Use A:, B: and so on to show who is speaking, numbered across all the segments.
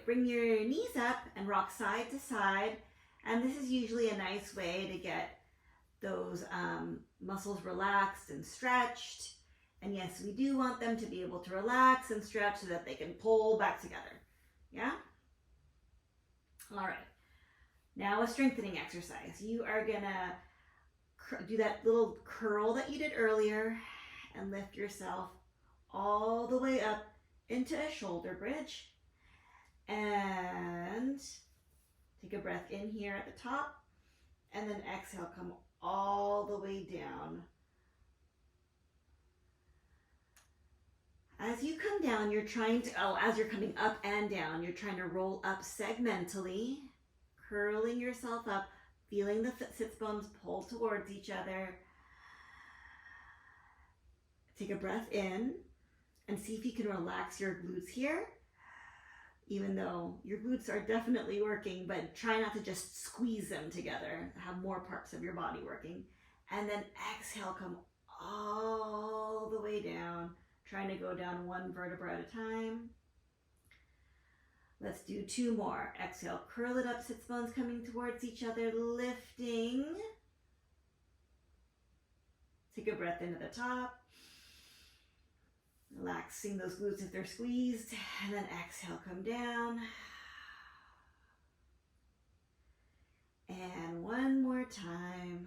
A: right, bring your knees up and rock side to side. And this is usually a nice way to get those muscles relaxed and stretched. And yes, we do want them to be able to relax and stretch so that they can pull back together. Yeah? All right. Now a strengthening exercise. You are gonna do that little curl that you did earlier and lift yourself all the way up into a shoulder bridge. And take a breath in here at the top, and then exhale, come all the way down. As you come down, you're trying to, as you're coming up and down, you're trying to roll up segmentally, curling yourself up, feeling the sits bones pull towards each other. Take a breath in and see if you can relax your glutes here, even though your glutes are definitely working, but try not to just squeeze them together. Have more parts of your body working. And then exhale, come all the way down, trying to go down one vertebra at a time. Let's do 2 more. Exhale, curl it up, sits bones coming towards each other, lifting. Take a breath into the top. Relaxing those glutes if they're squeezed. And then exhale, come down. And one more time.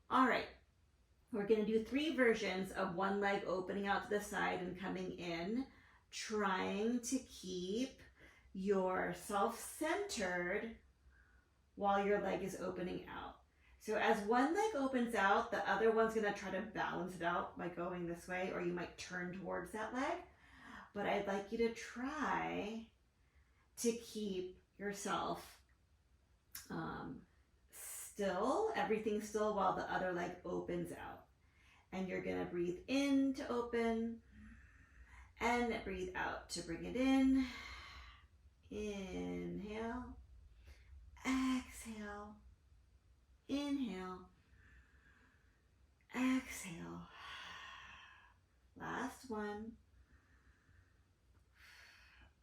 A: All right. We're going to do 3 versions of one leg opening out to the side and coming in, trying to keep yourself centered while your leg is opening out. So as one leg opens out, the other one's going to try to balance it out by going this way, or you might turn towards that leg. But I'd like you to try to keep yourself still, everything still, while the other leg opens out. And you're going to breathe in to open and breathe out to bring it in. Inhale, exhale, inhale, exhale. Last one.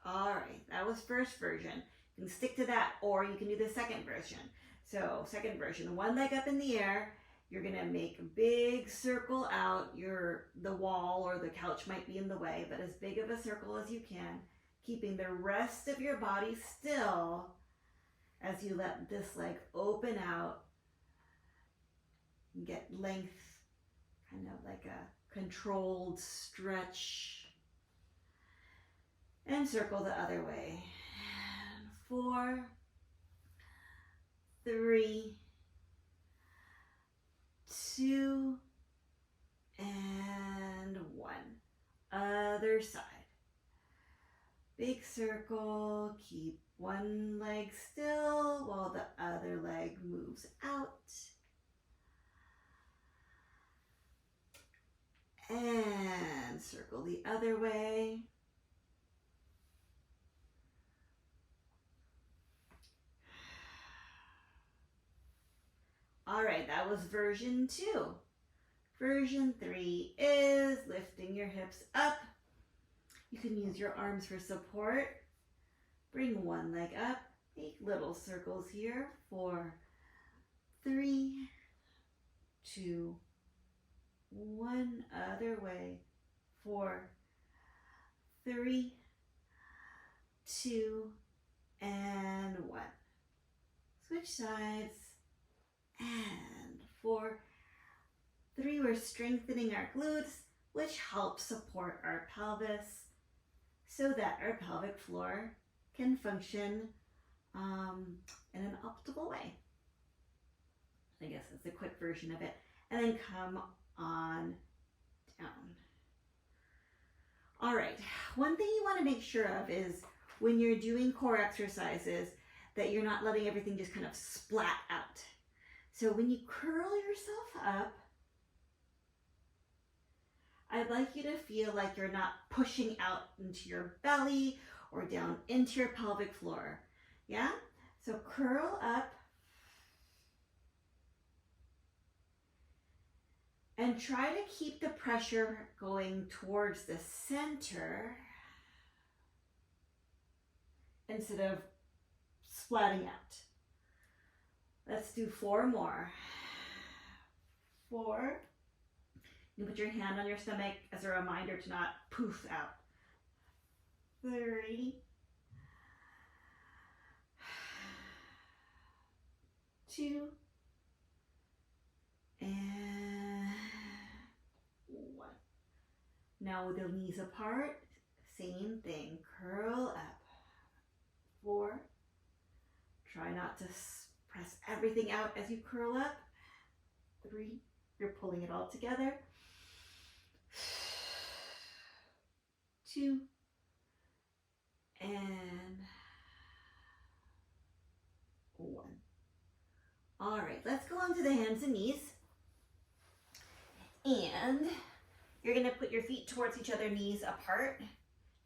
A: All right, that was first version. You can stick to that, or you can do the second version. So second version, one leg up in the air. You're gonna make a big circle out. The wall or the couch might be in the way, but as big of a circle as you can, keeping the rest of your body still as you let this leg open out and get length, kind of like a controlled stretch. And circle the other way. And 4, 3, 2, and 1. Other side. Big circle. Keep one leg still while the other leg moves out. And circle the other way. All right, that was version 2. Version 3 is lifting your hips up. You can use your arms for support. Bring one leg up. Make little circles here. 4, 3, 2, 1. Other way. 4, 3, 2, and 1. Switch sides. And 4, 3, we're strengthening our glutes, which helps support our pelvis so that our pelvic floor can function in an optimal way. I guess that's a quick version of it. And then come on down. All right, one thing you want to make sure of is when you're doing core exercises that you're not letting everything just kind of splat out. So when you curl yourself up, I'd like you to feel like you're not pushing out into your belly or down into your pelvic floor. Yeah? So curl up And try to keep the pressure going towards the center instead of splatting out. Let's do 4 more. 4. You put your hand on your stomach as a reminder to not poof out. 3. 2. And 1. Now with the knees apart, same thing. Curl up. 4. Try not to press everything out as you curl up. 3. You're pulling it all together. 2. And 1. All right, let's go on to the hands and knees. And you're gonna put your feet towards each other, knees apart,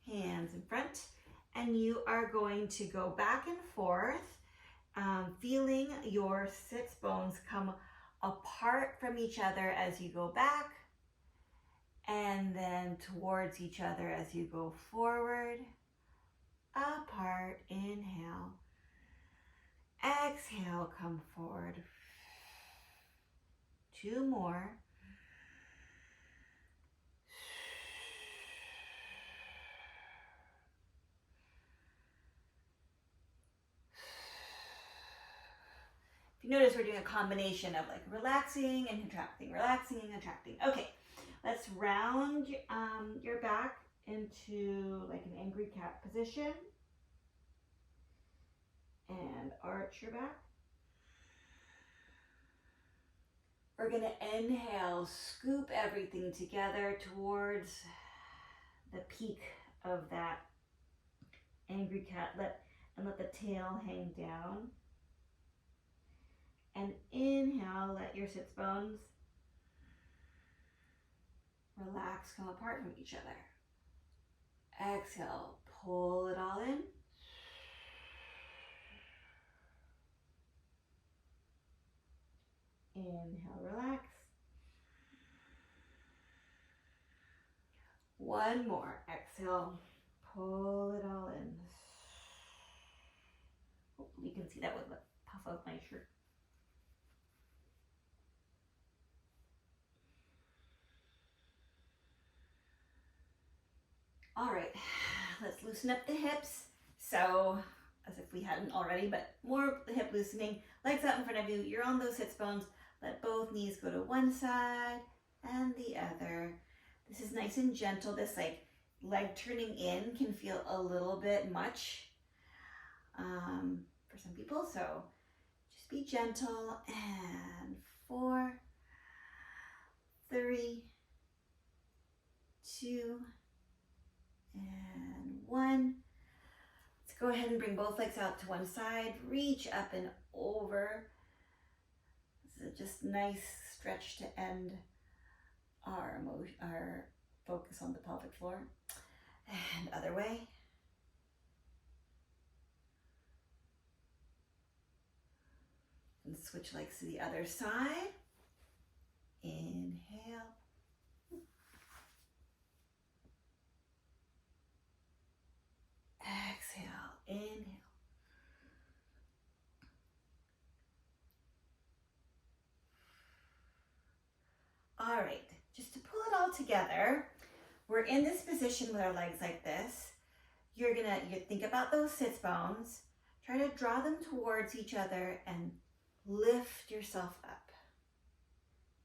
A: hands in front, and you are going to go back and forth, feeling your sits bones come apart from each other as you go back, and then towards each other as you go forward, apart, inhale, exhale, come forward. 2 more. If you notice, we're doing a combination of like relaxing and contracting, relaxing and contracting. Okay, let's round your back into like an angry cat position and arch your back. We're gonna inhale, scoop everything together towards the peak of that angry cat. Let the tail hang down. And inhale, let your sits bones relax, come apart from each other. Exhale, pull it all in. Inhale, relax. 1 more. Exhale, pull it all in. Hopefully you can see that with the puff of my shirt. All right, let's loosen up the hips. So, as if we hadn't already, but more the hip loosening. Legs out in front of you. You're on those sits bones. Let both knees go to one side and the other. This is nice and gentle. This like leg turning in can feel a little bit much for some people. So just be gentle. And 4, 3, 2, and 1. Let's go ahead and bring both legs out to one side. Reach up and over. This is just nice stretch to end our focus on the pelvic floor. And other way. And switch legs to the other side. Inhale. Exhale, inhale. All right, just to pull it all together, we're in this position with our legs like this. You think about those sits bones, try to draw them towards each other and lift yourself up.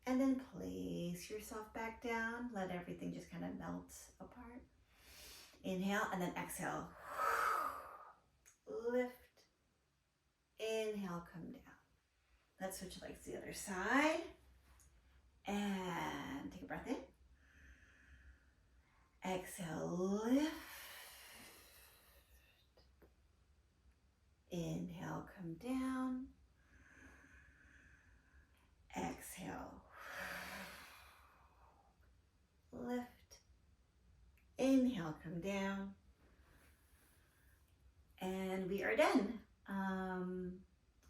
A: And then place yourself back down. Let everything just kind of melt apart. Inhale and then exhale. Lift. Inhale, come down. Let's switch legs to the other side. And take a breath in. Exhale, lift. Inhale, come down. Exhale. Lift. Inhale, come down. And we are done.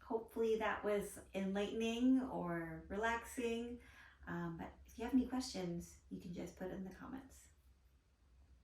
A: Hopefully that was enlightening or relaxing. But if you have any questions, you can just put it in the comments.